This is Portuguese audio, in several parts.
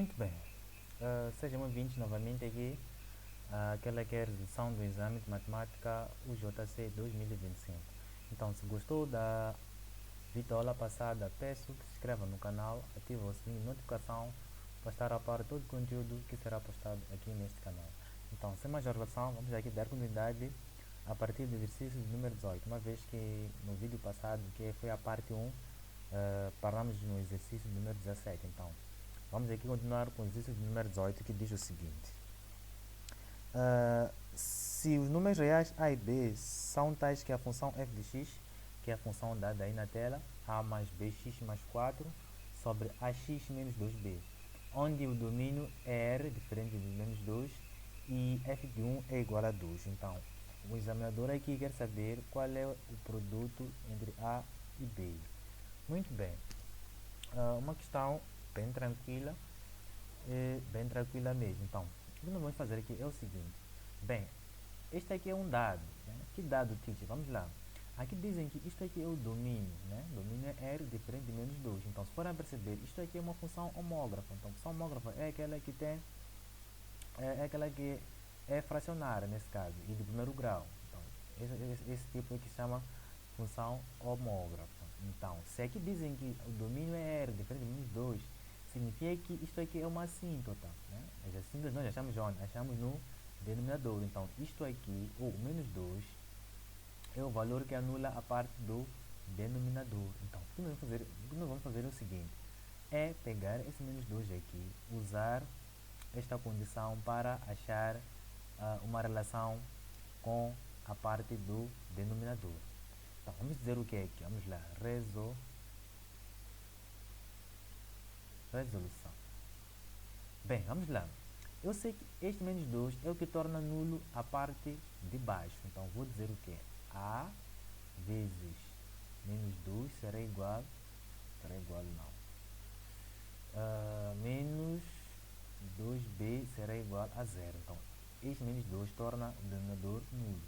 Muito bem, sejam bem-vindos novamente aqui àquela que é a resolução do exame de matemática UJC 2025. Então, se gostou da videoaula passada, peço que se inscreva no canal, ative o sininho de notificação para estar a par de todo o conteúdo que será postado aqui neste canal. Então, sem mais enrolação, vamos aqui dar continuidade a partir do exercício de número 18, uma vez que no vídeo passado, que foi a parte 1, paramos no exercício de número 17. Então, vamos aqui continuar com o exercício de número 18, que diz o seguinte: se os números reais a e b são tais que a função f de x, que é a função dada aí na tela, a mais bx mais 4 sobre ax menos 2b, onde o domínio é r, diferente de menos 2, e f de 1 é igual a 2. Então, o examinador aqui quer saber qual é o produto entre a e b. Muito bem, uma questão bem tranquila, bem tranquila mesmo. Então, o que nós vamos fazer aqui é o seguinte: bem, este aqui é um dado, né? Que dado, teacher? Vamos lá. Aqui dizem que isto aqui é o domínio, né? O domínio é r diferente de menos 2. Então, se forem perceber, isto aqui é uma função homógrafa. Então, a função homógrafa é aquela que tem, é aquela que é fracionária nesse caso, e de primeiro grau. Então, esse tipo é que se chama função homógrafa. Então, se aqui dizem que o domínio é r diferente de menos 2, significa que isto aqui é uma assíntota, né? As assíntotas nós achamos onde? Achamos no denominador. Então, isto aqui, ou menos 2, é o valor que anula a parte do denominador. Então, o que nós vamos fazer é o seguinte: é pegar esse menos 2 aqui, usar esta condição para achar uma relação com a parte do denominador. Então, vamos dizer o que é aqui? Vamos lá, resolução. Bem, vamos lá. Eu sei que este menos 2 é o que torna nulo a parte de baixo. Então, vou dizer o que é? A vezes menos 2 será igual não. Menos 2b será igual a zero. Então, este menos 2 torna o denominador nulo.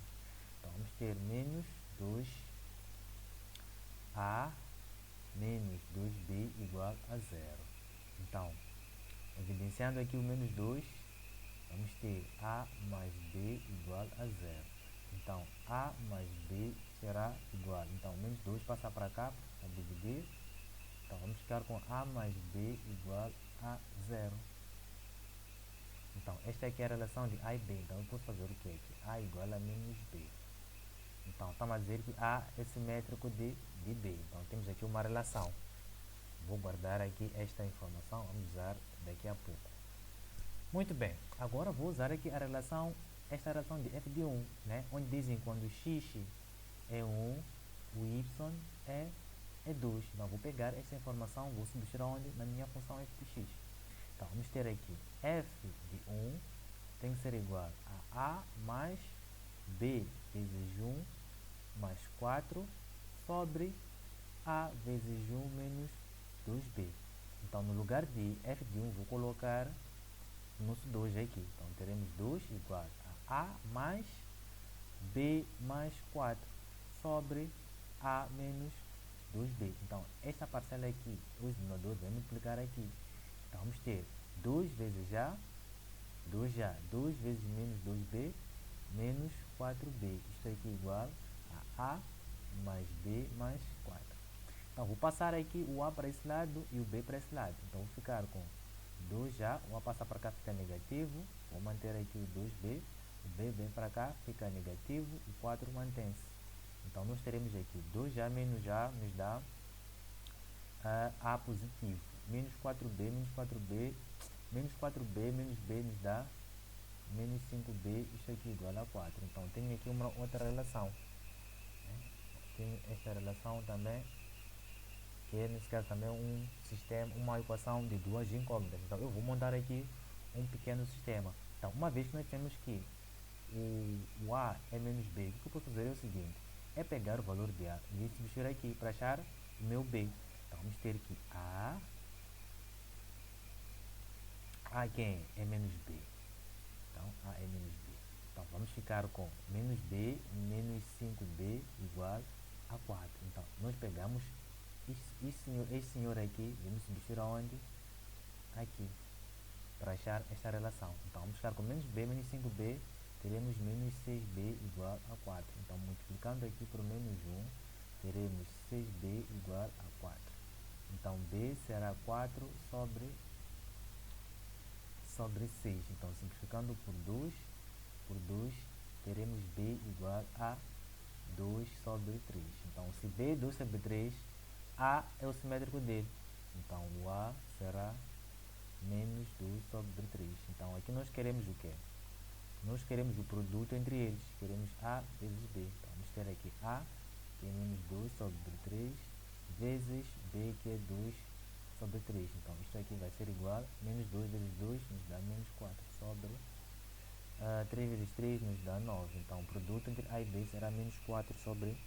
Então, vamos ter menos 2a menos 2b igual a zero. Então, evidenciando aqui o menos 2, vamos ter a mais b igual a zero. Então, a mais b será igual. Então, menos 2 passa para cá, para dividir. Então, vamos ficar com a mais b igual a zero. Então, esta aqui é a relação de a e b. Então, eu posso fazer o que aqui? A igual a menos b. Então, estamos a dizer que a é simétrico de b. Então, temos aqui uma relação. Vou guardar aqui esta informação, vamos usar daqui a pouco. Muito bem, agora vou usar aqui esta relação de f de 1, né? Onde dizem quando x é 1, o y é 2. Então, vou pegar esta informação, vou substituir onde? Na minha função f de x. Então, vamos ter aqui f de 1 tem que ser igual a mais b vezes 1 mais 4 sobre a vezes 1 menos 2b. Então, no lugar de f de 1, vou colocar o nosso 2 aqui. Então, teremos 2 igual a mais b mais 4 sobre a menos 2b. Então, esta parcela aqui, o denominador vai multiplicar aqui. Então, vamos ter 2 vezes a, 2 vezes menos 2b, menos 4b. Isto aqui igual a mais b mais 4. Então, vou passar aqui o a para esse lado e o b para esse lado. Então, vou ficar com 2a, o a passa para cá, fica negativo. Vou manter aqui o 2b, o b vem para cá, fica negativo, e 4 mantém-se. Então, nós teremos aqui 2a menos a nos dá a positivo. Menos 4b, menos 4b, menos 4b, menos b nos dá menos 5b, isto aqui igual a 4. Então, tenho aqui uma outra relação. Né? Tenho esta relação também, que é, nesse caso, também um sistema, uma equação de duas incógnitas. Então, eu vou montar aqui um pequeno sistema. Então, uma vez que nós temos que o a é menos b, o que eu posso fazer é o seguinte: é pegar o valor de a e substituir aqui para achar o meu b. Então, vamos ter que a quem é menos b. Então, a é menos b. Então, vamos ficar com menos b menos 5b igual a 4. Então, nós pegamos esse senhor aqui, vamos substituir aonde? Aqui. para achar esta relação. Então, vamos ficar com menos b menos 5b, teremos menos 6b igual a 4. Então, multiplicando aqui por menos 1, teremos 6b igual a 4. Então, b será 4 sobre 6. Então, simplificando por 2, teremos b igual a 2 sobre 3. Então, se b é 2 sobre 3, a é o simétrico dele. Então, o a será menos 2 sobre 3. Então, aqui nós queremos o quê? Nós queremos o produto entre eles. Queremos a vezes b. Então, vamos ter aqui a, que é menos 2 sobre 3, vezes b, que é 2 sobre 3. Então, isto aqui vai ser igual a menos 2 vezes 2 nos dá menos 4 sobre 3 vezes 3 nos dá 9. Então, o produto entre a e b será menos 4 sobre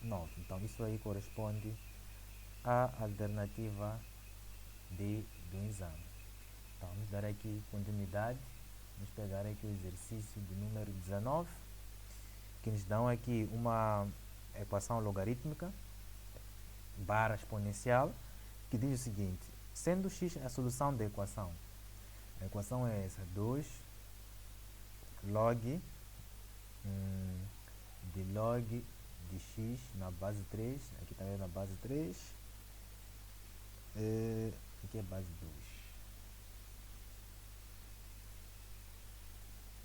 9. Então, isso aí corresponde à alternativa D do exame. Então, vamos dar aqui continuidade. Vamos pegar aqui o exercício de número 19, que nos dão aqui uma equação logarítmica barra exponencial, que diz o seguinte: sendo x a solução da equação, a equação é essa, 2 log de log de x na base 3, aqui também na base 3, aqui é base 2,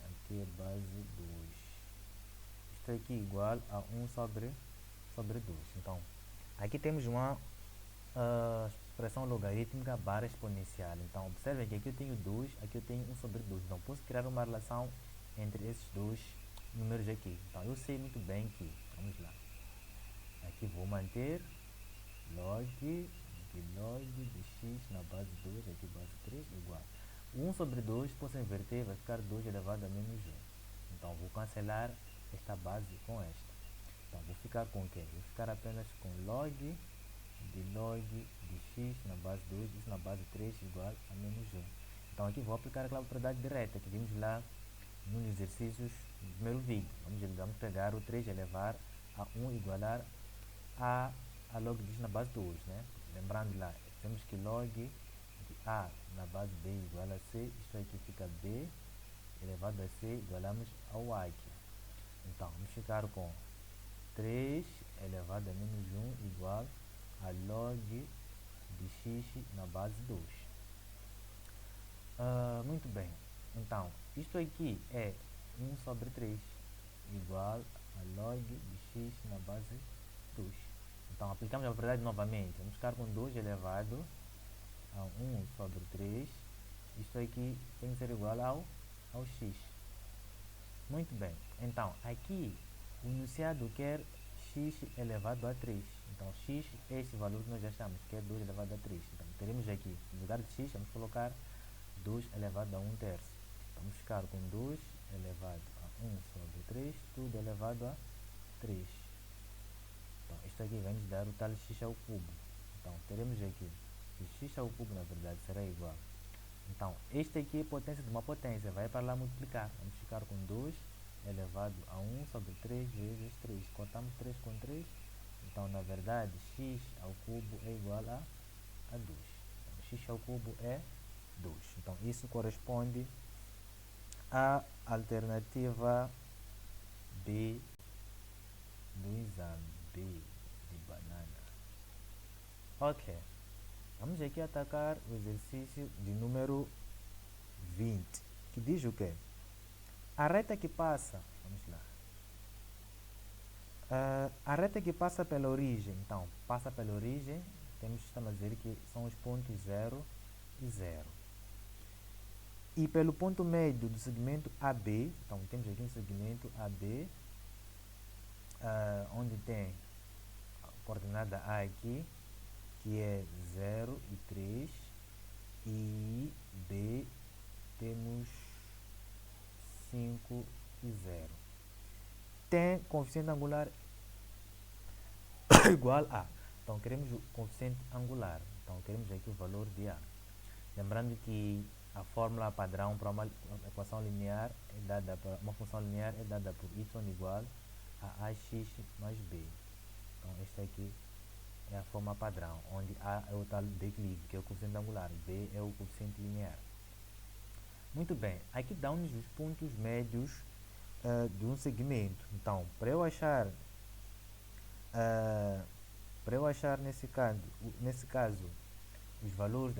aqui é base 2, isto aqui é igual a 1 sobre 2. Então, aqui temos uma expressão logarítmica barra exponencial. Então, observem que aqui eu tenho 2, aqui eu tenho 1 sobre 2. Então, posso criar uma relação entre esses dois números aqui. Então, eu sei muito bem que, vamos lá, aqui vou manter log de x na base 2, aqui base 3, igual 1 sobre 2, posso inverter, vai ficar 2 elevado a menos 1. Então, vou cancelar esta base com esta. Então, vou ficar com o quê? Vou ficar apenas com log de x na base 2, isso na base 3 igual a menos 1. Então, aqui vou aplicar aquela propriedade direta que vimos lá nos exercícios do primeiro vídeo. Vamos pegar o 3 elevar a 1 igualar a log de x na base 2, né? Lembrando lá, temos que log de a na base b igual a c, isto aqui fica b elevado a c, igualamos ao a aqui. Então, vamos ficar com 3 elevado a menos 1 igual a log de x na base 2. Muito bem. Então, isto aqui é 1 sobre 3 igual a log de x na base 2. Então, aplicamos a propriedade novamente. Vamos ficar com 2 elevado a 1 sobre 3. Isto aqui tem que ser igual ao x. Muito bem. Então, aqui o enunciado quer x elevado a 3. Então, x é esse valor que nós já achamos, que é 2 elevado a 3. Então, teremos aqui, no lugar de x, vamos colocar 2 elevado a 1 terço. Então, vamos ficar com 2 elevado a 1 sobre 3, tudo elevado a 3. Então, isto aqui vai nos dar o tal x ao cubo. Então, teremos aqui que x ao cubo, na verdade, será igual. Então, este aqui é potência de uma potência, vai para lá multiplicar. Vamos ficar com 2 elevado a 1 sobre 3 vezes 3. Cortamos 3 com 3. Então, na verdade, x ao cubo é igual a 2. Então, x ao cubo é 2. Então, isso corresponde à alternativa B do exame. B de banana. Ok. Vamos aqui atacar o exercício de número 20, que diz o quê? A reta que passa, vamos lá. A reta que passa pela origem, então, passa pela origem, estamos a dizer que são os pontos 0 e 0. E pelo ponto médio do segmento AB, então temos aqui um segmento AB, onde tem a coordenada A aqui, que é 0 e 3, e B temos 5 e 0. Tem coeficiente angular igual a. Então, queremos o coeficiente angular. Então, queremos aqui o valor de A. Lembrando que a fórmula padrão para uma equação linear é dada para uma função linear é dada por y igual a ax mais b. Então, esta aqui é a forma padrão, onde A é o tal declive, que é o coeficiente angular, B é o coeficiente linear. Muito bem, aqui dão-nos os pontos médios de um segmento. Então, para eu achar nesse caso os valores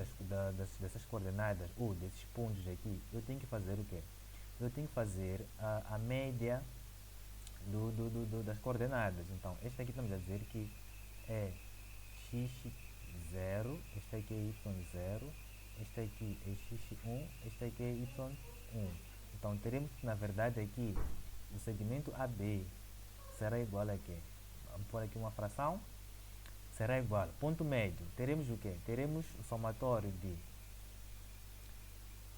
dessas coordenadas ou desses pontos aqui, eu tenho que fazer o quê? Eu tenho que fazer a média das coordenadas. Então, este aqui estamos a dizer que é x0, este aqui é y0, este aqui é x1, este aqui é y1. Então, teremos que, na verdade, aqui o segmento AB será igual a quê? Vamos pôr aqui uma fração. Será igual, ponto médio, teremos o quê? Teremos o somatório de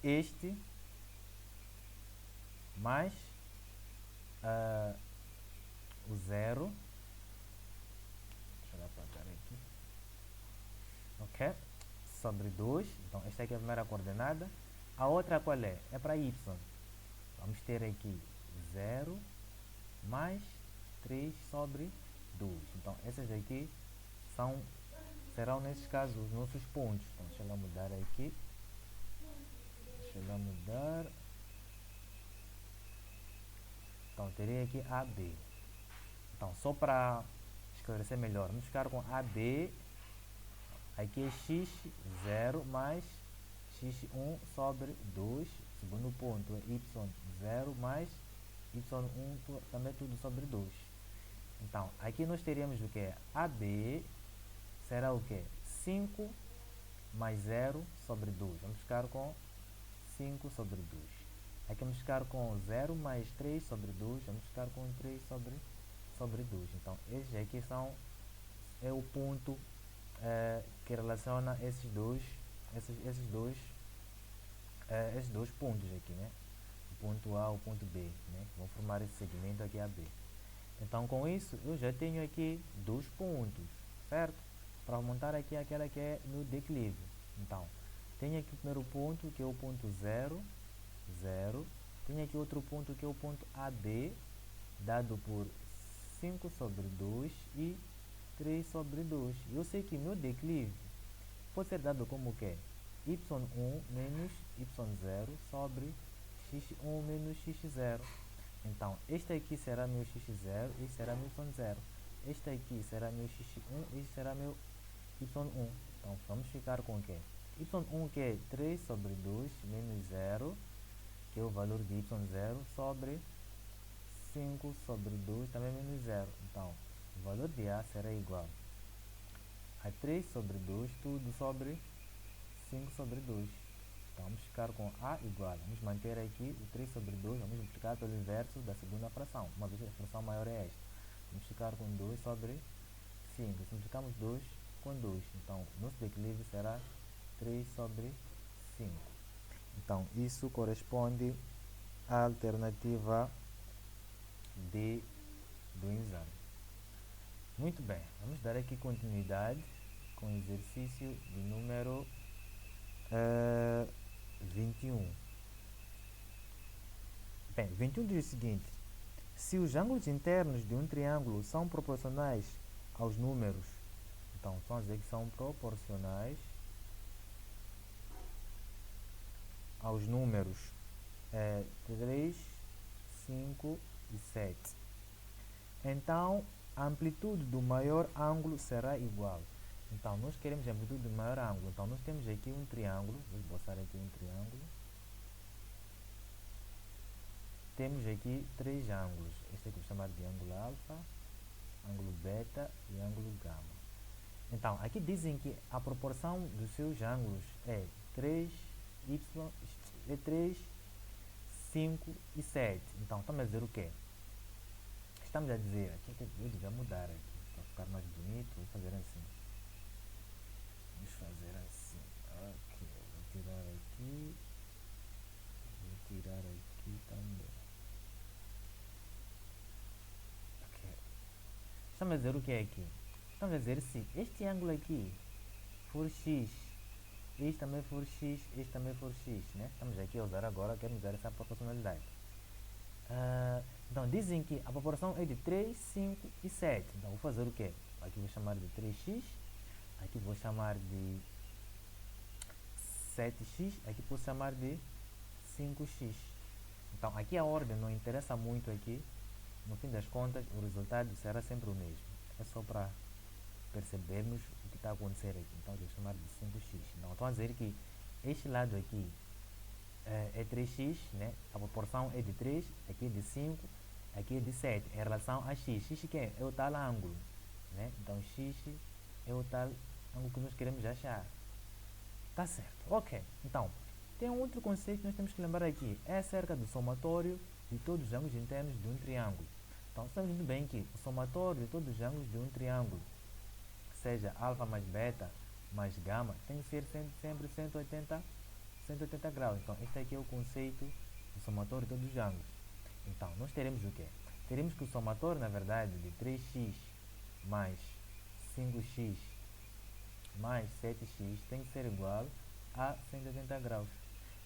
este mais o zero. Deixa eu apagar aqui. Ok? Sobre 2. Então, esta aqui é a primeira coordenada. A outra qual é? É para y. Vamos ter aqui 0 mais 3 sobre 2. Então, essas aqui serão, nesses casos, os nossos pontos. Então, deixa eu mudar aqui. Deixa eu mudar. Então, teria aqui AB. Então, só para esclarecer melhor, vamos ficar com AB. Aqui é x0 mais x1 sobre 2. Segundo ponto é y0 mais y1 também tudo sobre 2. Então, aqui nós teríamos o que? AB será o que? 5 mais 0 sobre 2. Vamos ficar com 5 sobre 2. Aqui vamos ficar com 0 mais 3 sobre 2. Vamos ficar com 3 sobre 2. Então, esses aqui é o ponto que relaciona esses dois pontos aqui, né? O ponto A e o ponto B, né? Vão formar esse segmento aqui AB. Então, com isso, eu já tenho aqui dois pontos, certo? Para montar aqui aquela que é no declive. Então, tenho aqui o primeiro ponto, que é o ponto 0, 0. Tenho aqui outro ponto, que é o ponto AB, dado por 5 sobre 2 e 3 sobre 2. Eu sei que meu declive pode ser dado como o quê? y1 menos y0 sobre x1 menos x0. Então, este aqui será meu x0, este será meu y0. Este aqui será meu x1, este será meu y1. Então, vamos ficar com o quê? y1 que é 3 sobre 2 menos 0, que é o valor de y0, sobre 5 sobre 2, também menos 0. Então, o valor de A será igual a 3 sobre 2, tudo sobre 5 sobre 2. Então, vamos ficar com A igual. Vamos manter aqui o 3 sobre 2, vamos multiplicar pelo inverso da segunda fração, uma vez que a fração maior é esta. Vamos ficar com 2 sobre 5. Simplificamos 2 com 2. Então, nosso declive será 3 sobre 5. Então, isso corresponde à alternativa D do exame. Muito bem, vamos dar aqui continuidade com o exercício de número 21. Bem, 21 diz o seguinte: se os ângulos internos de um triângulo são proporcionais aos números, então vamos dizer que são proporcionais aos números 3, 5 e 7, então a amplitude do maior ângulo será igual. Então, nós queremos a amplitude do maior ângulo. Então, nós temos aqui um triângulo. Vou esboçar aqui um triângulo. Temos aqui três ângulos. Este aqui vou chamar de ângulo alfa, ângulo beta e ângulo gama. Então, aqui dizem que a proporção dos seus ângulos é 3, 5 e 7. Então, estamos a dizer o quê? Estamos a dizer, aqui eu devia mudar aqui, para ficar mais bonito, vou fazer assim. Vamos fazer assim. Ok, vou tirar aqui. Vou tirar aqui também. Ok. Estamos a dizer o que é aqui? Estamos a dizer se este ângulo aqui for x, este também for x, este também for x, né? Estamos aqui a usar agora, queremos usar essa proporcionalidade. Então, dizem que a proporção é de 3, 5 e 7. Então, vou fazer o quê? Aqui vou chamar de 3x, aqui vou chamar de 7x, aqui posso chamar de 5x. Então, aqui a ordem não interessa muito aqui. No fim das contas, o resultado será sempre o mesmo. É só para percebermos o que está a acontecer aqui. Então, vou chamar de 5x. Então, estou a dizer que este lado aqui é 3x, né? A proporção é de 3, aqui é de 5, aqui é de 7, em relação a x. X que é o tal ângulo, né? Então, x é o tal ângulo que nós queremos achar. Tá certo, ok. Então, tem um outro conceito que nós temos que lembrar aqui. É acerca do somatório de todos os ângulos internos de um triângulo. Então, sabemos muito bem que o somatório de todos os ângulos de um triângulo, seja alfa mais beta mais gama, tem que ser sempre 180 graus. Então, este aqui é o conceito do somatório de todos os ângulos. Então, nós teremos o quê? Teremos que o somatório, na verdade, de 3x mais 5x mais 7x tem que ser igual a 180 graus.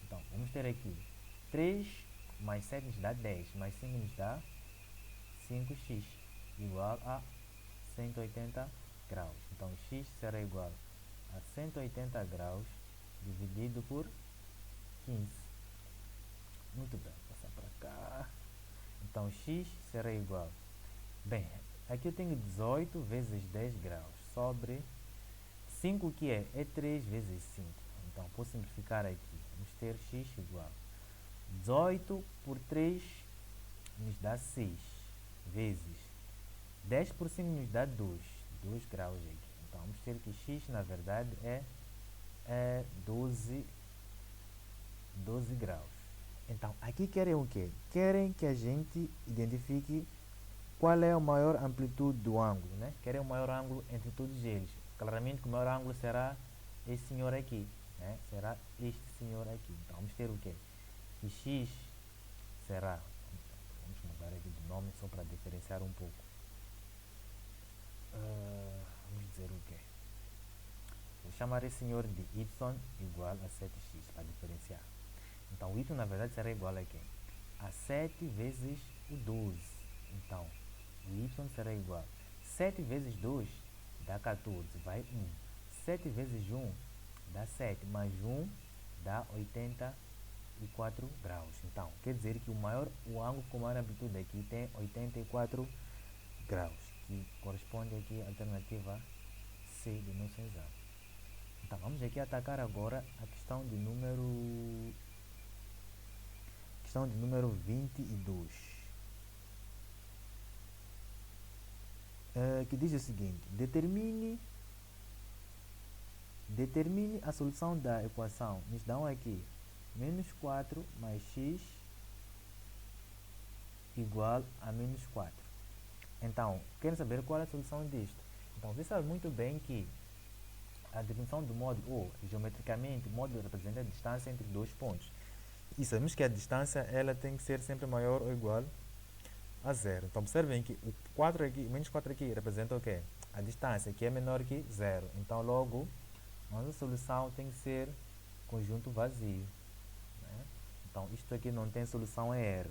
Então, vamos ter aqui 3 mais 7 nos dá 10, mais 5 nos dá 5x, igual a 180 graus. Então, x será igual a 180 graus dividido por 15. Muito bem, vou passar para cá. Então, x será igual... Bem, aqui eu tenho 18 vezes 10 graus sobre 5, que é 3 vezes 5. Então, vou simplificar aqui. Vamos ter x igual 18 por 3 nos dá 6, vezes 10 por 5 nos dá 2 graus aqui. Então, vamos ter que x, na verdade, é 12 graus. Então, aqui querem o quê? Querem que a gente identifique qual é a maior amplitude do ângulo, né? Querem o maior ângulo entre todos eles. Claramente que o maior ângulo será esse senhor aqui, né? Será este senhor aqui. Então, vamos ter o quê? Que x será... Vamos mudar aqui de nome só para diferenciar um pouco. Vamos dizer o quê? Vou chamar esse senhor de y igual a 7x para diferenciar. Então, o y, na verdade, será igual a quê? A 7 vezes o 12. Então, o y será igual a 7 vezes 2 dá 14, vai 1. 7 vezes 1 dá 7, mais 1 dá 84 graus. Então, quer dizer que o ângulo com maior amplitude aqui tem 84 graus, que corresponde aqui à alternativa C do nosso exame. Então, vamos aqui atacar agora a questão de número 22, que diz o seguinte: determine a solução da equação. Nos dão aqui menos 4 mais x igual a menos 4. Então, querem saber qual é a solução disto? Então, você sabe muito bem que a definição do módulo, ou geometricamente, o módulo representa a distância entre dois pontos. E sabemos que a distância ela tem que ser sempre maior ou igual a zero. Então, observem que o 4 aqui, menos 4 aqui representa o quê? A distância, que é menor que zero. Então, logo, a nossa solução tem que ser conjunto vazio, né? Então, isto aqui não tem solução, é R,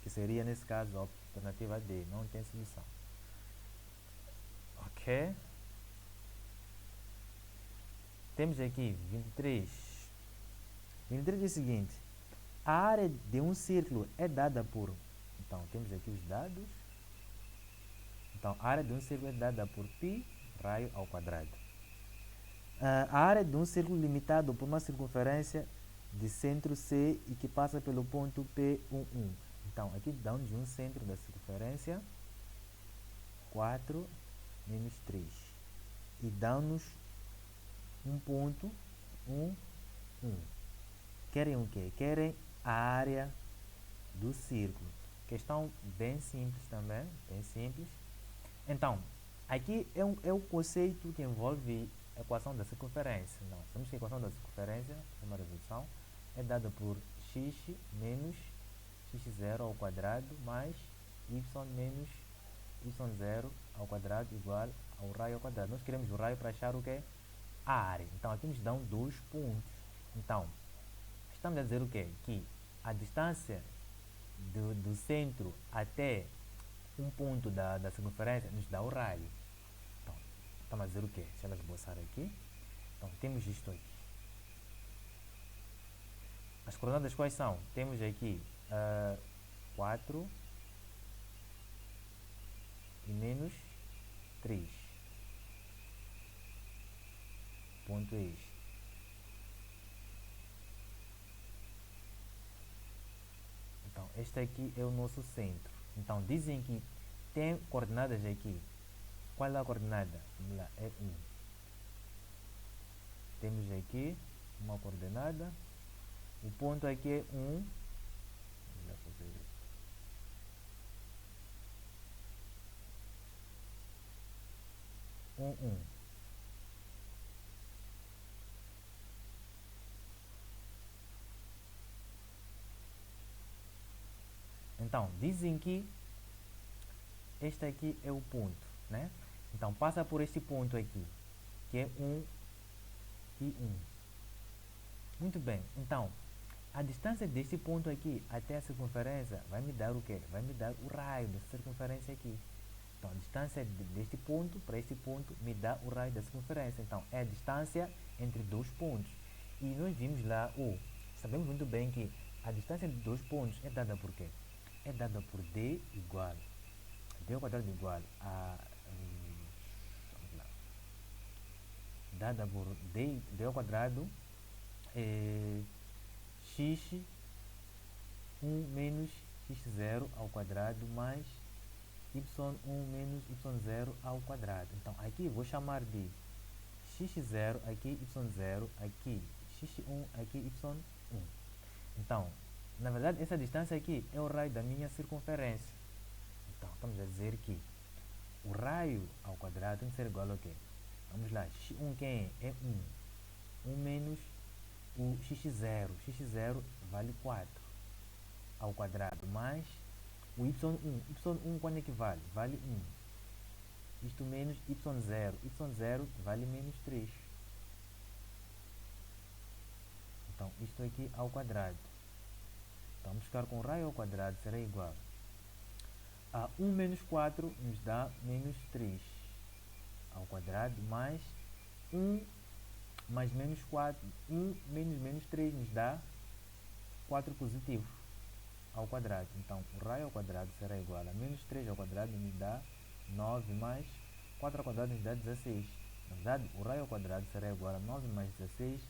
que seria, nesse caso, a alternativa D. Não tem solução. Ok? Temos aqui 23. 23 diz o seguinte: a área de um círculo é dada por... Então, temos aqui os dados. Então, a área de um círculo é dada por π raio ao quadrado. A área de um círculo limitado por uma circunferência de centro C e que passa pelo ponto P11. Então, aqui dá-nos um centro da circunferência, 4 menos 3. E dá-nos um ponto, 1. Querem o quê? Querem a área do círculo. Questão bem simples também, bem simples. Então, aqui é o conceito que envolve a equação da circunferência. Então, sabemos que a equação da circunferência, uma resolução, é dada por x menos x0 ao quadrado mais y menos y0 ao quadrado igual ao raio ao quadrado. Nós queremos o raio para achar o quê? A área. Então, aqui nos dão 2 pontos. Então, estamos a dizer o quê? Que a distância do centro até um ponto da circunferência nos dá o raio. Então, estamos a dizer o quê? Deixa eu esboçar aqui. Então, temos isto aqui. As coordenadas quais são? Temos aqui 4 e menos 3. Ponto é este. Então, este aqui é o nosso centro. Então, dizem que tem coordenadas aqui. Qual é a coordenada? Vamos lá, é 1. Temos aqui uma coordenada. O ponto aqui é 1. Vamos lá fazer isso. Um. Então, dizem que este aqui é o ponto, né? Então, passa por este ponto aqui, que é 1 e 1. Muito bem. Então, a distância deste ponto aqui até a circunferência vai me dar o quê? Vai me dar o raio dessa circunferência aqui. Então, a distância deste ponto para este ponto me dá o raio da circunferência. Então, é a distância entre dois pontos. E nós vimos lá, sabemos muito bem que a distância entre dois pontos é dada por quê? É dada por d igual. D ao quadrado igual a... vamos lá. Dada por d ao quadrado x1 menos x0 ao quadrado mais y1 menos y0 ao quadrado. Então, aqui vou chamar de x0, aqui y0, aqui x1, aqui y1. Então, na verdade, essa distância aqui é o raio da minha circunferência. Então, estamos a dizer que o raio ao quadrado tem que ser igual a quê? Vamos lá, x1 quem é? É 1. 1 menos o x0. x0 vale 4 ao quadrado, mais o y1. y1 quando é que vale? Vale 1. Isto menos y0. y0 vale menos 3. Então, isto aqui ao quadrado. Então, vamos ficar com o raio ao quadrado, será igual a 1 menos 4 nos dá menos 3 ao quadrado, mais 1 mais menos 4. 1 menos menos 3 nos dá 4 positivo ao quadrado. Então, o raio ao quadrado será igual a menos 3 ao quadrado nos dá 9 mais 4 ao quadrado nos dá 16. Na verdade, o raio ao quadrado será igual a 9 mais 16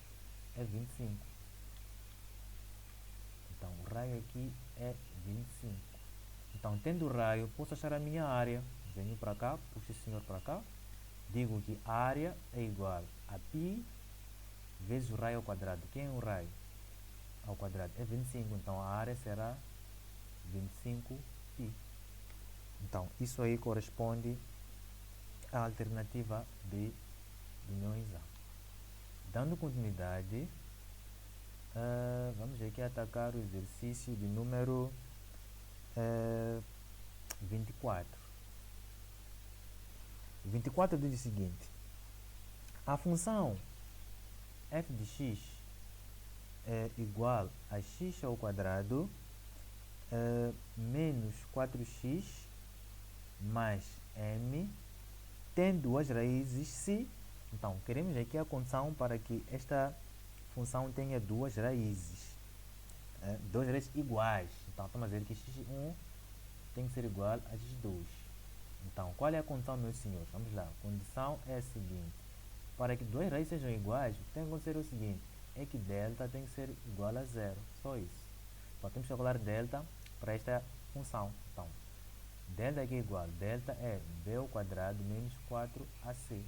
é 25. Então, o raio aqui é 25. Então, tendo o raio, posso achar a minha área. Venho para cá, puxo esse senhor para cá. Digo que a área é igual a π vezes o raio ao quadrado. Quem é o raio ao quadrado? É 25. Então, a área será 25π. Então, isso aí corresponde à alternativa B do meu exame. Dando continuidade, vamos aqui atacar o exercício de número 24. O 24 diz o seguinte: a função f de x é igual a x ao quadrado menos 4x mais m tem duas raízes se... Então, queremos aqui a condição para que esta função tenha duas raízes. Duas raízes iguais. Então, estamos a dizer que x1 tem que ser igual a x2. Então, qual é a condição, meus senhores? Vamos lá. A condição é a seguinte: para que duas raízes sejam iguais, o que tem que acontecer é o seguinte: é que delta tem que ser igual a zero. Só isso. Então, temos que calcular delta para esta função. Então, delta aqui é igual. Delta é b ao quadrado menos 4ac.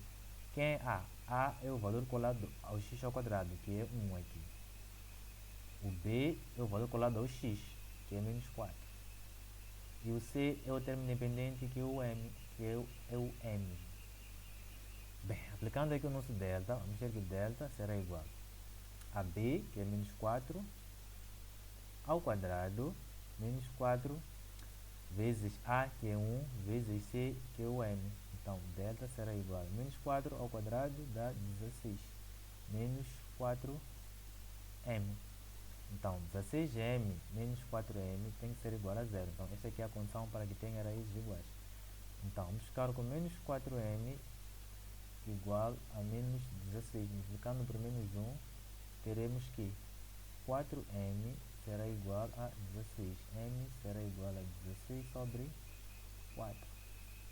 Quem é a? A é o valor colado ao x ao quadrado, que é 1 aqui. O b é o valor colado ao x, que é menos 4. E o c é o termo independente, que é o m, que é o m. Bem, aplicando aqui o nosso delta, vamos ver que delta será igual a b, que é menos 4, ao quadrado, menos 4, vezes a, que é 1, vezes c, que é o m. Então, delta será igual a menos 4 ao quadrado dá 16, menos 4m. Então, 16m menos 4m tem que ser igual a zero. Então, esta aqui é a condição para que tenha raízes iguais. Então, vamos ficar com menos 4m igual a menos 16. Multiplicando por menos 1, teremos que 4n será igual a 16. n será igual a 16 sobre 4.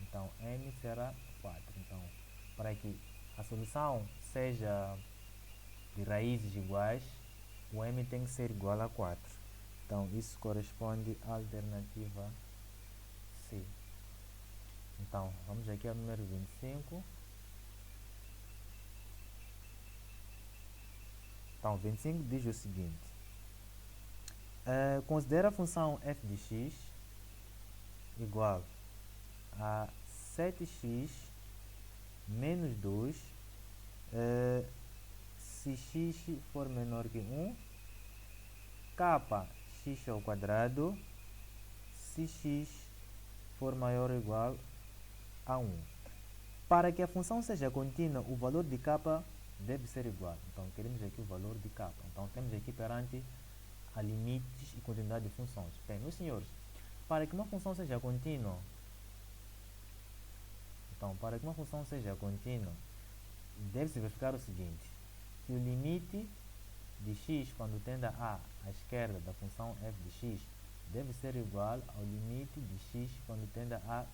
Então, n será 4. Então, para que a solução seja de raízes iguais, o m tem que ser igual a 4. Então, isso corresponde à alternativa C. Então, vamos aqui ao número 25. Então, 25 diz o seguinte. Considera a função f de x igual a 7x menos 2 se x for menor que 1, kx ao quadrado se x for maior ou igual a 1. Para que a função seja contínua, o valor de k deve ser igual. Então, queremos aqui o valor de k. Então, temos aqui perante a limites e continuidade de funções. Bem, meus senhores, para que uma função seja contínua, deve-se verificar o seguinte, que o limite de x quando tende a à esquerda da função f de x deve ser igual ao limite de x quando tende à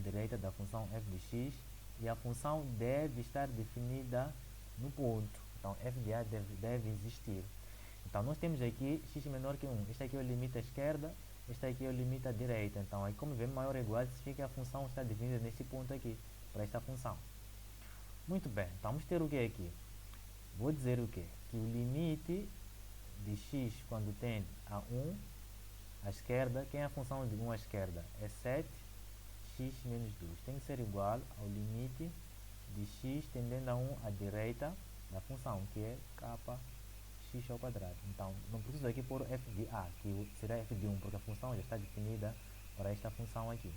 direita da função f de x, e a função deve estar definida no ponto. Então, f de a deve existir. Então, nós temos aqui x menor que 1. Este aqui é o limite à esquerda, este aqui é o limite à direita. Então, aí como vemos maior ou igual, significa que a função está definida neste ponto aqui, para esta função. Muito bem, então vamos ter o que aqui? Vou dizer o que? Que o limite de x quando tende a 1 à esquerda, quem é a função de 1 à esquerda? É 7x menos 2. Tem que ser igual ao limite de x tendendo a 1 à direita da função, que é kx ao quadrado. Então, não preciso aqui pôr f de a, que será f de 1, porque a função já está definida para esta função aqui.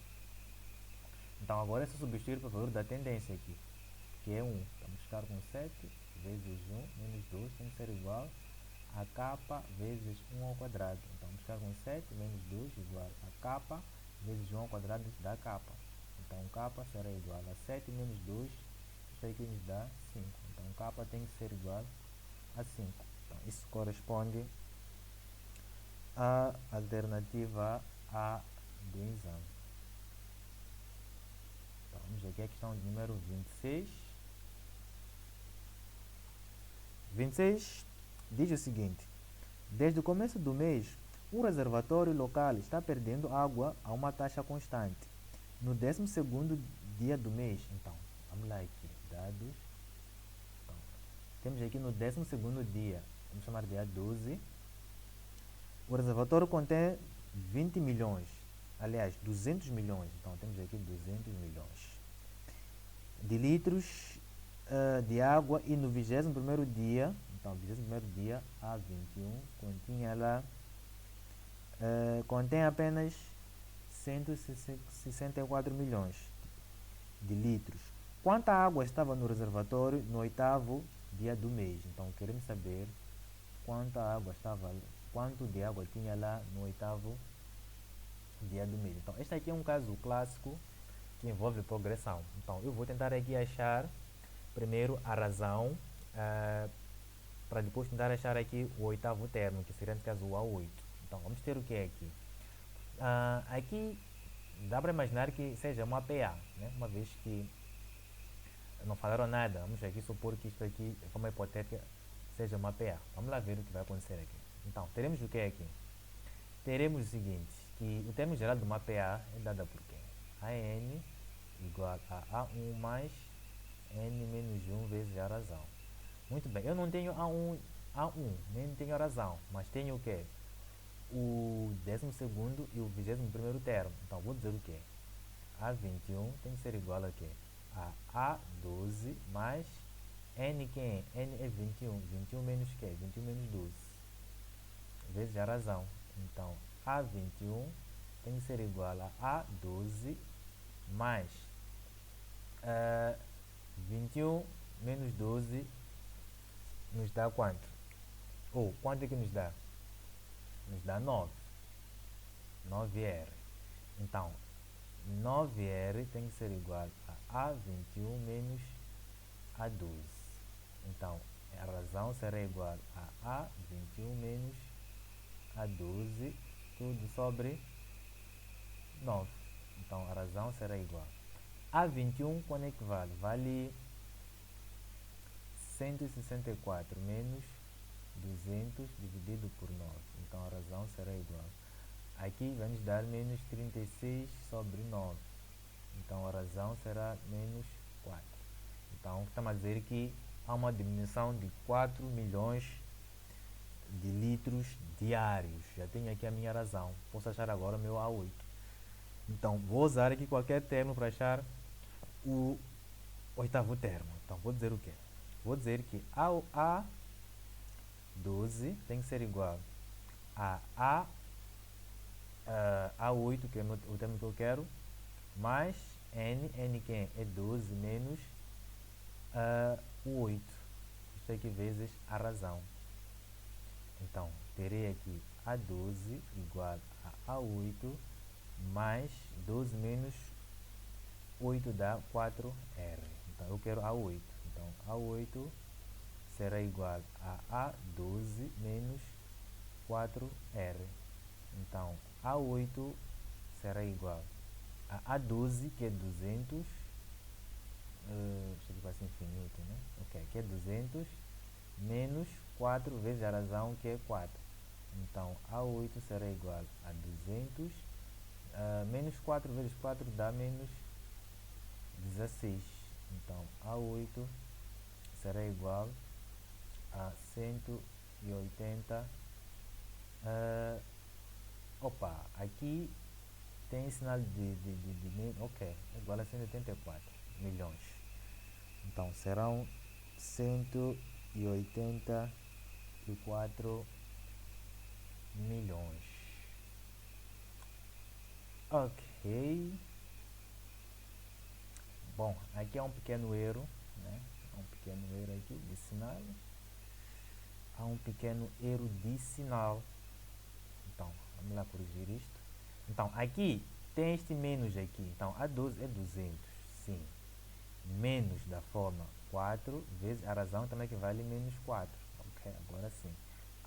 Então, agora é só substituir para o valor da tendência aqui, que é 1. Vamos ficar com 7 vezes 1 menos 2 tem que ser igual a k vezes 1 ao quadrado. Então, vamos ficar com 7 menos 2 igual a k vezes 1 ao quadrado da k. Então, k será igual a 7 menos 2, isso aqui nos dá 5. Então, k tem que ser igual a 5. Então, isso corresponde à alternativa A do exame. Então, vamos aqui à questão número 26. 26 diz o seguinte: desde o começo do mês, um reservatório local está perdendo água a uma taxa constante. No 12º dia do mês, então, vamos lá aqui, dados. Então, temos aqui no 12º dia, vamos chamar de dia 12. O reservatório contém 20 milhões, aliás, 200 milhões. Então, temos aqui 200 milhões de litros de água, e no 21º dia, então 21º dia A21 continha lá contém apenas 164 milhões de litros. Quanta água estava no reservatório no 8º dia do mês? Então queremos saber quanto de água tinha lá no 8º dia do mês. Então este aqui é um caso clássico que envolve progressão. Então eu vou tentar aqui achar primeiro a razão, para depois tentar achar aqui o 8º termo, que seria nesse caso o A8. Então vamos ter o que é aqui? Aqui dá para imaginar que seja uma PA, né? Uma vez que não falaram nada, vamos aqui supor que isto aqui, de forma hipotética, seja uma PA. Vamos lá ver o que vai acontecer aqui. Então, teremos o que é aqui? Teremos o seguinte, que o termo geral de uma PA é dada por quê? AN igual a A1 mais N menos 1 vezes a razão. Muito bem, eu não tenho A1, nem tenho a razão, mas tenho o quê? O 12º e o 21º termo. Então, vou dizer o quê? A21 tem que ser igual a quê? A A12 mais N, quem é? N é 21. 21 menos quê? 21 menos 12. Vezes a razão. Então, A21 tem que ser igual a A12 mais 21 menos 12 nos dá quanto? Ou, quanto é que nos dá? Nos dá 9. 9R. Então, 9R tem que ser igual a A21 menos A12. Então, A razão será igual a 21 menos a 12, tudo sobre 9. Então a razão será igual a 21, quando é que vale? Vale 164 menos 200 dividido por 9. Então a razão será igual. Aqui vai nos dar menos 36 sobre 9. Então a razão será menos 4. Então estamos a dizer que há uma diminuição de 4 milhões de litros diários. Já tenho aqui a minha razão. Posso achar agora o meu A8. Então vou usar aqui qualquer termo para achar o oitavo termo. Então vou dizer o quê? Vou dizer que A12 tem que ser igual a A8, que é o termo que eu quero, mais N quem é 12 menos o 8. Isto aqui vezes a razão. Então, terei aqui A12 igual a A8 mais 12 menos 8 dá 4R. Então, eu quero A8. Então, A8 será igual a A12 menos 4R. Então, A8 será igual a A12, que é 200. Deixa eu ver se é infinito, né? Ok, que é 200 menos 4 vezes a razão, que é 4. Então, A8 será igual a 200 menos 4 vezes 4 dá menos 16. Então, A8 será igual a 180. Aqui tem sinal de ok, igual a 184 milhões. Então, serão 184 milhões. Ok. Bom, aqui há um pequeno erro, né? Há um pequeno erro aqui de sinal. Há um pequeno erro de sinal. Então, vamos lá corrigir isto. Então, aqui tem este menos aqui. Então, A12 é 200, sim. Menos da forma 4 vezes a razão também que vale menos 4. Ok, agora sim.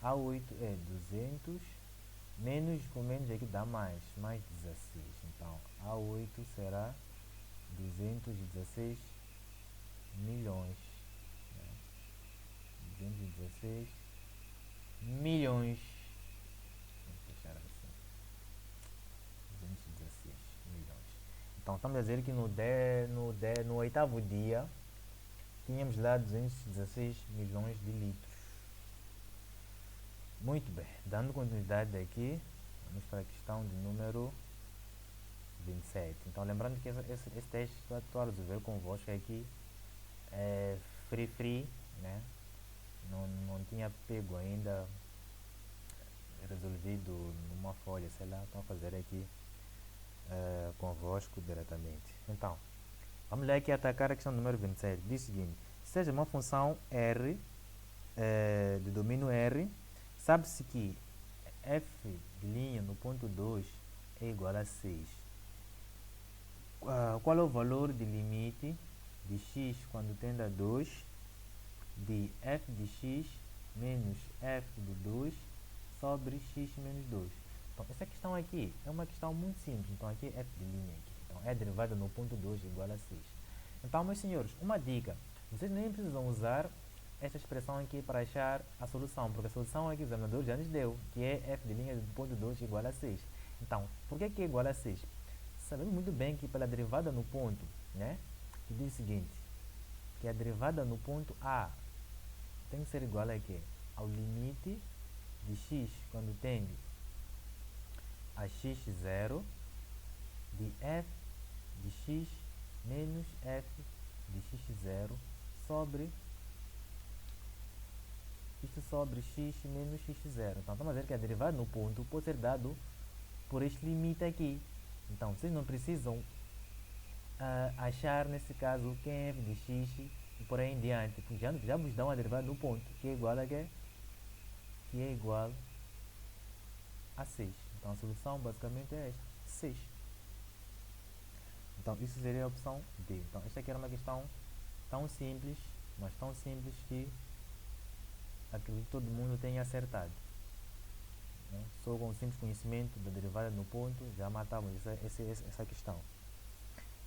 A8 é 200, menos com menos aqui dá mais 16. Então, A8 será 216 milhões. 216 milhões. Vamos deixar assim. 216 milhões. Então, estamos a dizer que no oitavo dia tínhamos lá 216 milhões de litros. Muito bem, dando continuidade aqui, vamos para a questão de número 27. Então, lembrando que esse teste estou a resolver convosco aqui é free, né? Não tinha pego ainda, resolvido numa folha, sei lá, estou a fazer aqui convosco diretamente. Então, vamos lá aqui atacar a questão número 27. Diz o seguinte: seja uma função R, de domínio R, sabe-se que f de linha no ponto 2 é igual a 6. Qual é o valor de limite de x quando tende a 2 de f de x menos f de 2 sobre x menos 2? Então, essa questão aqui é uma questão muito simples. Então, aqui é f de linha. Aqui. Então, é derivada no ponto 2 igual a 6. Então, meus senhores, uma dica. Vocês nem precisam usar esta expressão aqui para achar a solução, porque a solução aqui o examinador já nos deu, que é f de linha do ponto 2 igual a 6. Então, por que é igual a 6? Sabemos muito bem que pela derivada no ponto, né, que diz o seguinte, que a derivada no ponto A tem que ser igual a quê? Ao limite de x quando tende a x0 de f de x menos f de x0 sobre isto sobre x menos x0. Então, estamos a dizer que a derivada no ponto pode ser dado por este limite aqui. Então, vocês não precisam achar, nesse caso, quem é f de x e por aí em diante. Porque já vos dão a derivada no ponto, que é igual a quê? Que é igual a 6. Então, a solução basicamente é esta, 6. Então, isso seria a opção D. Então, esta aqui era uma questão tão simples, mas tão simples que acredito que todo mundo tenha acertado, né? Só com o simples conhecimento da derivada no ponto já matamos essa questão.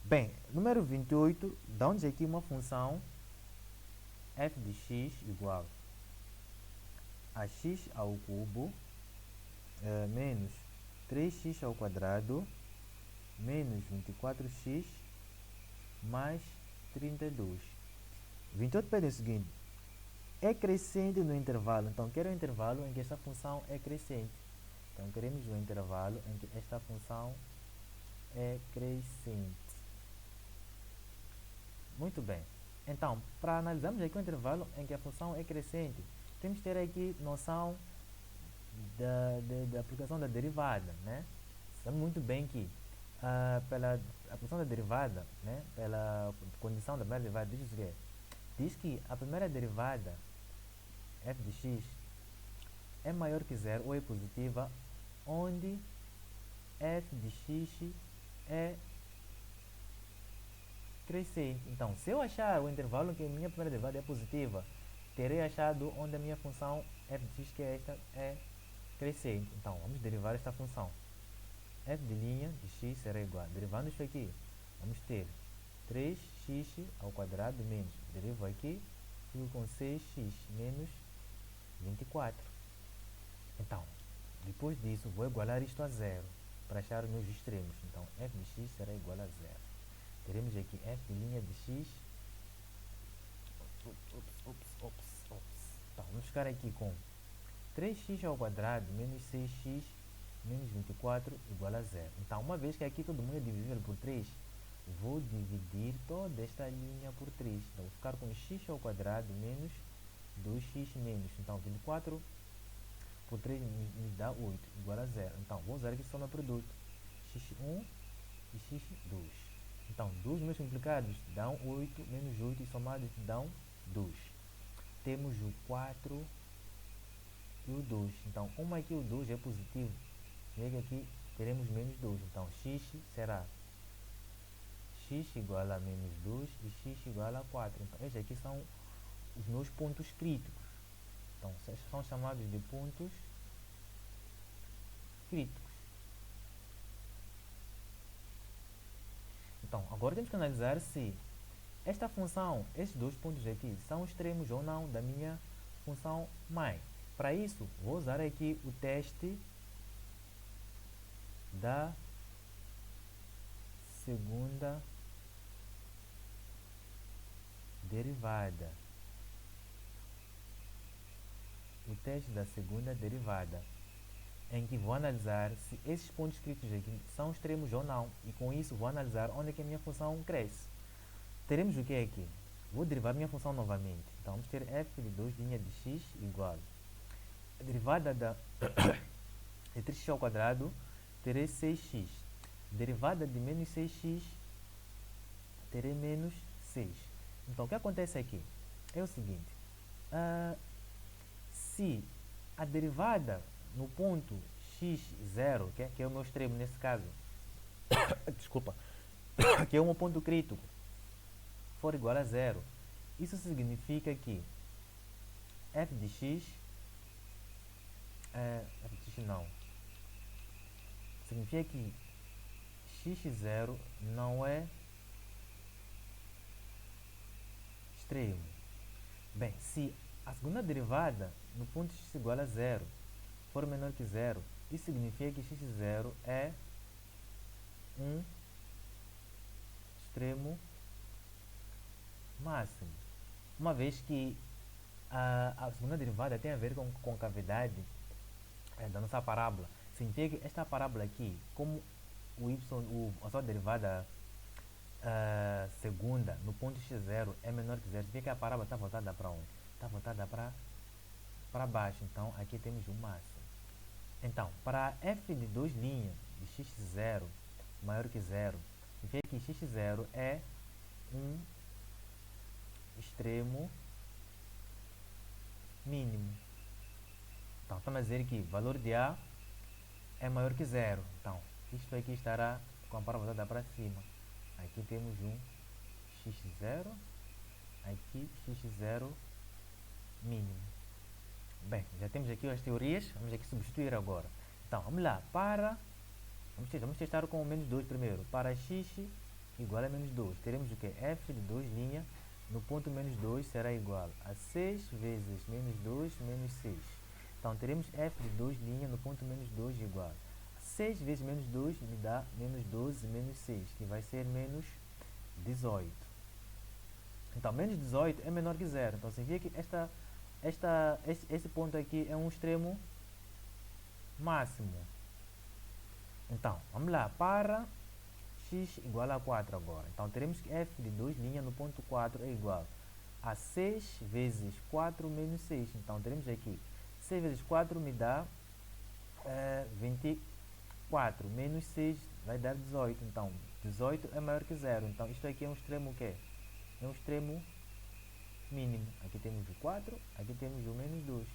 Bem, número 28, dá-nos aqui uma função f de x igual a x ao cubo menos 3x ao quadrado menos 24x mais 32. 28 pede o seguinte: é crescente no intervalo. Então, quero um intervalo em que esta função é crescente. Então, queremos um intervalo em que esta função é crescente. Muito bem. Então, para analisarmos aqui o intervalo em que a função é crescente, temos que ter aqui noção da aplicação da derivada, né? Sabemos muito bem que pela aplicação da derivada, né, pela condição da primeira derivada, diz o quê? Diz que a primeira derivada f de x é maior que zero ou é positiva onde f de x é crescente. Então, se eu achar o intervalo em que a minha primeira derivada é positiva, terei achado onde a minha função f de x, que é esta, é crescente. Então, vamos derivar esta função. F de linha de x será igual, derivando isto aqui, vamos ter 3x ao quadrado menos, derivo aqui, fico com 6x menos 24. Então, depois disso, vou igualar isto a zero, para achar os meus extremos. Então, f de x será igual a zero. Teremos aqui f de linha de x. Então, vamos ficar aqui com 3x ao quadrado menos 6x menos 24 igual a zero. Então, uma vez que aqui todo mundo é divisível por 3, vou dividir toda esta linha por 3. Então, vou ficar com x ao quadrado menos 2x menos. Então, 24 por 3 nos dá 8, igual a zero. Então, vou usar aqui soma produto. x1 e x2. Então, 2 multiplicados dão 8, menos 8 e somados dão 2. Temos o 4 e o 2. Então, como aqui o 2 é positivo, chega aqui, teremos menos 2. Então, x será x igual a menos 2 e x igual a 4. Então, estes aqui são os meus pontos críticos. Então, são chamados de pontos críticos. Então, agora temos que analisar se esta função, esses dois pontos aqui, são extremos ou não da minha função mãe. Para isso, vou usar aqui o teste da segunda derivada. O teste da segunda derivada, em que vou analisar se esses pontos críticos aqui são extremos ou não. E com isso, vou analisar onde é que a minha função cresce. Teremos o que aqui? Vou derivar a minha função novamente. Então, vamos ter f de 2 linha de x igual a derivada de 3x ao quadrado, terei 6x. Derivada de menos 6x, terei menos 6. Então, o que acontece aqui? É o seguinte. Se a derivada no ponto x0, que é o meu extremo nesse caso, desculpa, que é o meu ponto crítico, for igual a zero, isso significa que f de x, significa que x0 não é extremo. Bem, se a segunda derivada no ponto x igual a zero for menor que zero, isso significa que x0 é um extremo máximo. Uma vez que a segunda derivada tem a ver com cavidade da nossa parábola, significa que esta parábola aqui, como a sua derivada segunda no ponto x0 é menor que zero, significa que a parábola está voltada para onde? Está voltada para baixo. Então, aqui temos o máximo. Então, para f de 2' de x0 maior que zero, significa que x0 é um extremo mínimo. Então, estamos a dizer que o valor de A é maior que zero. Então, isto aqui estará com a parábola voltada para cima. Aqui temos um x0, aqui x0 mínimo. Bem, já temos aqui as teorias, vamos aqui substituir agora. Então, vamos lá, vamos testar com o menos 2 primeiro. Para x igual a menos 2, teremos o que? F de 2' no ponto menos 2 será igual a 6 vezes menos 2 menos 6. Então, teremos f de 2' no ponto menos 2 igual a 6 vezes menos 2 me dá menos 12 menos 6, que vai ser menos 18. Então, menos 18 é menor que zero. Então, significa que esse ponto aqui é um extremo máximo. Então, vamos lá, para x igual a 4 agora. Então, teremos que f de 2' no ponto 4 é igual a 6 vezes 4 menos 6. Então, teremos aqui 6 vezes 4 me dá 24, menos 6 vai dar 18. Então, 18 é maior que zero. Então, isto aqui é um extremo o quê? É um extremo mínimo. Aqui temos o 4, aqui temos o menos 2.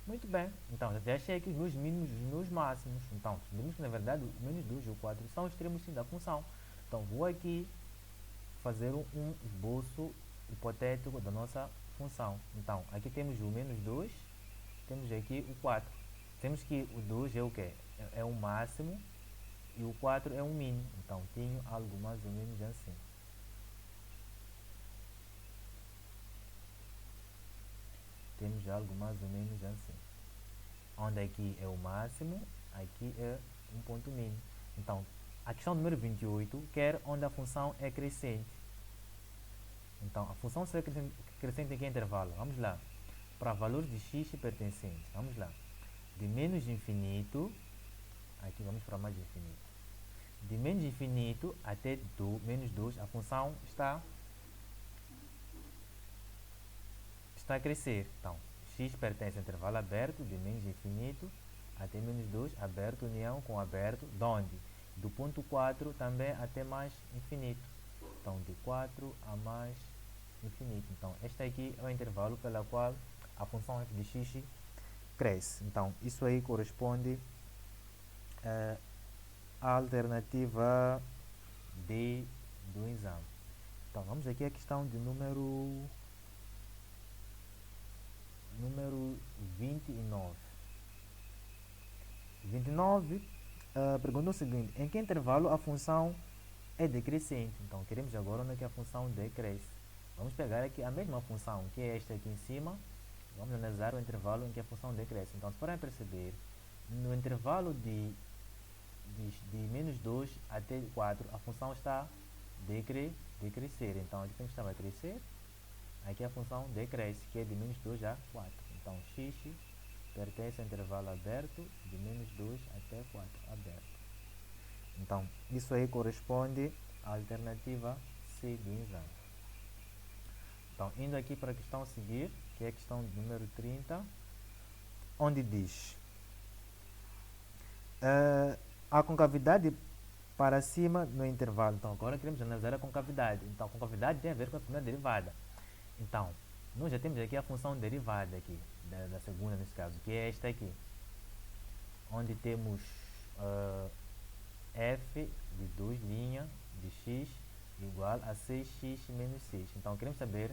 Muito bem, então já achei aqui os meus mínimos e os meus máximos. Então, vemos que na verdade o menos 2 e o 4 são extremos sim da função. Então, vou aqui fazer um esboço hipotético da nossa função. Então, aqui temos o menos 2, temos aqui o 4. Temos que o 2 é o que? É um máximo e o 4 é um mínimo. Então, tenho algo mais ou menos assim. Temos algo mais ou menos assim. Onde aqui é o máximo, aqui é um ponto mínimo. Então, a questão número 28 quer onde a função é crescente. Então, a função será crescente em que intervalo? Vamos lá. Para valores de x pertencentes. Vamos lá. De menos infinito, aqui vamos para mais infinito. De menos infinito até menos 2, a função está a crescer. Então, x pertence ao intervalo aberto de menos infinito até menos 2, aberto, união com aberto, de onde? Do ponto 4 também até mais infinito. Então, de 4 a mais infinito. Então, este aqui é o intervalo pela qual a função f de x cresce. Então, isso aí corresponde à alternativa D do exame. Então, vamos aqui à questão de número 29. 29 pergunta o seguinte: em que intervalo a função é decrescente? Então, queremos agora onde é que a função decresce. Vamos pegar aqui a mesma função, que é esta aqui em cima. Vamos analisar o intervalo em que a função decresce. Então, se forem perceber, no intervalo de menos 2 até 4, a função está a decrescer. Então, aqui temos que estar a crescer. Aqui a função decresce, que é de menos 2 a 4. Então, x pertence ao intervalo aberto de menos 2 até 4 aberto. Então, isso aí corresponde à alternativa C do exame. Então, indo aqui para a questão a seguir, que é a questão número 30, onde diz a concavidade para cima no intervalo. Então, agora queremos analisar a concavidade. Então, a concavidade tem a ver com a primeira derivada. Então, nós já temos aqui a função derivada aqui, da segunda nesse caso, que é esta aqui, onde temos f de 2' de x igual a 6x menos 6. Então, queremos saber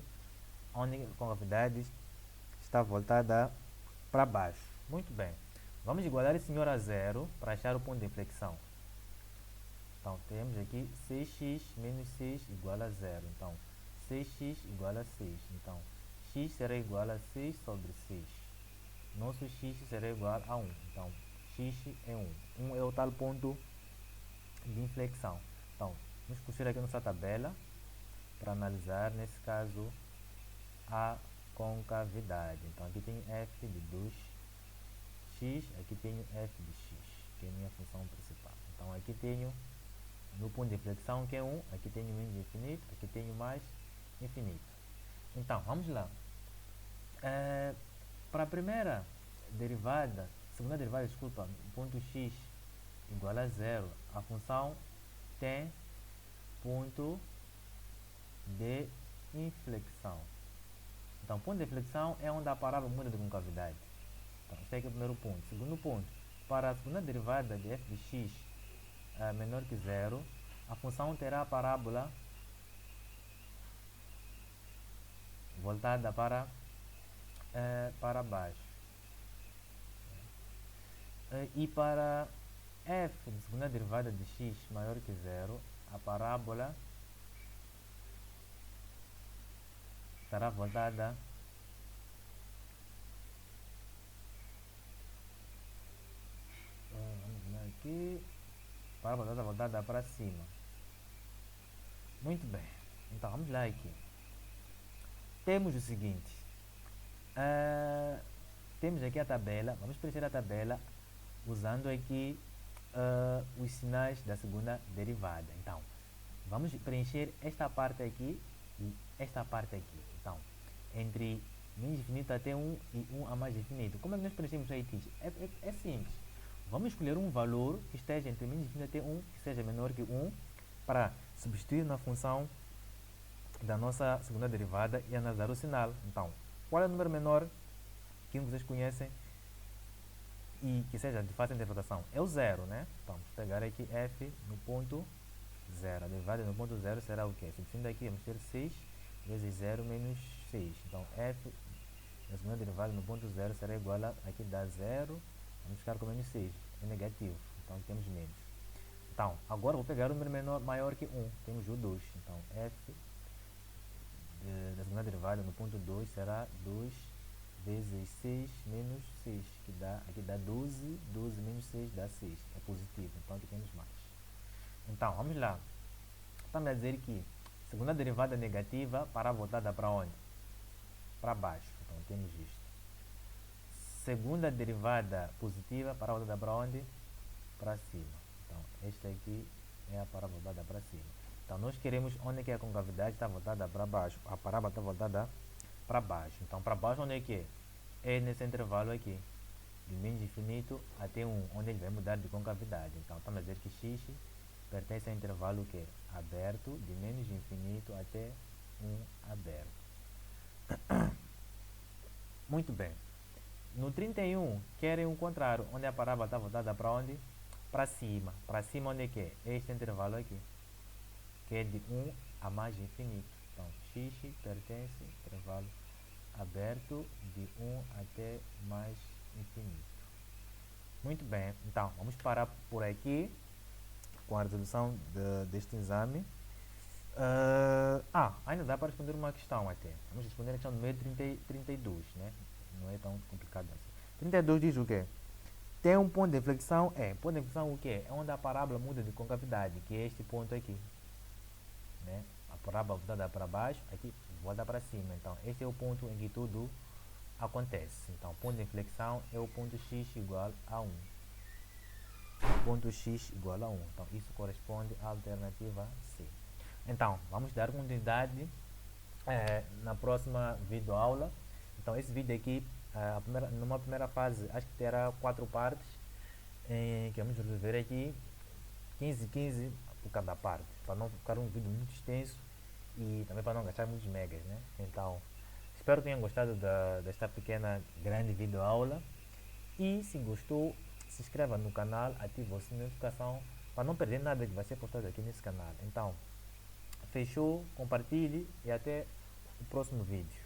onde a concavidade está voltada para baixo. Muito bem. Vamos igualar esse senhor a zero para achar o ponto de inflexão. Então, temos aqui 6x menos 6 igual a zero. Então, 6x igual a 6. Então, x será igual a 6 sobre 6. Nosso x será igual a 1. Então, x é 1. 1 é o tal ponto de inflexão. Então, vamos puxar aqui a nossa tabela para analisar, nesse caso, a concavidade. Então, aqui tenho f de 2x, aqui tenho f de x, que é a minha função principal. Então, aqui tenho no ponto de inflexão, que é 1, aqui tenho menos infinito, aqui tenho mais infinito. Então, vamos lá. Para a primeira derivada, segunda derivada, desculpa, ponto x igual a zero, a função tem ponto de inflexão. Então, ponto de inflexão é onde a parábola muda de concavidade. Então, este aqui é o primeiro ponto. Segundo ponto, para a segunda derivada de f de x menor que zero, a função terá a parábola voltada para para baixo. E para f de segunda derivada de x maior que zero, a parábola estará voltada vamos ver aqui, parábola está voltada para cima. Muito bem, então vamos lá aqui. Temos o seguinte, temos aqui a tabela, vamos preencher a tabela usando aqui os sinais da segunda derivada. Então, vamos preencher esta parte aqui e esta parte aqui. Então, entre menos infinito até 1 e 1 a mais infinito. Como é que nós preenchemos aqui? É simples. Vamos escolher um valor que esteja entre menos infinito até 1, que seja menor que 1, para substituir na função da nossa segunda derivada e analisar o sinal. Então, qual é o número menor que vocês conhecem e que seja de fácil interpretação? É o zero, né? Então, vamos pegar aqui f no ponto 0. A derivada no ponto 0 será o quê? Substituindo aqui, vamos ter 6 vezes 0 menos 6. Então, f na segunda derivada no ponto 0 será igual a, aqui dá 0, vamos ficar com menos 6, é negativo, então temos menos. Então, agora vou pegar o número maior que 1, temos o 2. Então, f da segunda derivada no ponto 2 será 2 vezes 6 menos 6, que dá, aqui dá 12, 12 menos 6 dá 6, é positivo, então aqui temos mais. Então, vamos lá. Estamos a dizer que segunda derivada negativa para voltada para onde? Para baixo, então temos isto. Segunda derivada positiva para voltada para onde? Para cima. Então, esta aqui é a para voltada para cima. Então, nós queremos onde é que a concavidade está voltada para baixo. A parábola está voltada para baixo. Então, para baixo onde é que é? É nesse intervalo aqui, de menos infinito até 1, onde ele vai mudar de concavidade. Então, estamos a dizer que x pertence ao intervalo que é aberto, de menos infinito até 1 aberto. Muito bem. No 31, querem o contrário, onde a parábola está voltada para onde? Para cima. Para cima onde é que é? Este intervalo aqui, que é de 1 a mais infinito. Então, x pertence ao intervalo aberto de 1 até mais infinito. Muito bem, então vamos parar por aqui com a resolução deste exame. Ainda dá para responder uma questão até. Vamos responder a questão número 32, né? Não é tão complicado assim. 32 diz o quê? Tem um ponto de inflexão, ponto de inflexão o quê? É onde a parábola muda de concavidade, que é este ponto aqui, né? A parábola voltada para baixo, aqui volta para cima. Então, este é o ponto em que tudo acontece. Então, ponto de inflexão é o ponto x igual a 1. Ponto x igual a 1. Então, isso corresponde à alternativa C. Então, vamos dar continuidade na próxima videoaula. Então, esse vídeo aqui, numa primeira fase, acho que terá 4 partes, que vamos resolver aqui 15 por cada parte, para não ficar um vídeo muito extenso e também para não gastar muitos megas, né? Então, espero que tenham gostado desta pequena, grande videoaula. E se gostou, se inscreva no canal, ative o sininho de notificação para não perder nada que vai ser postado aqui nesse canal. Então, fechou, compartilhe e até o próximo vídeo.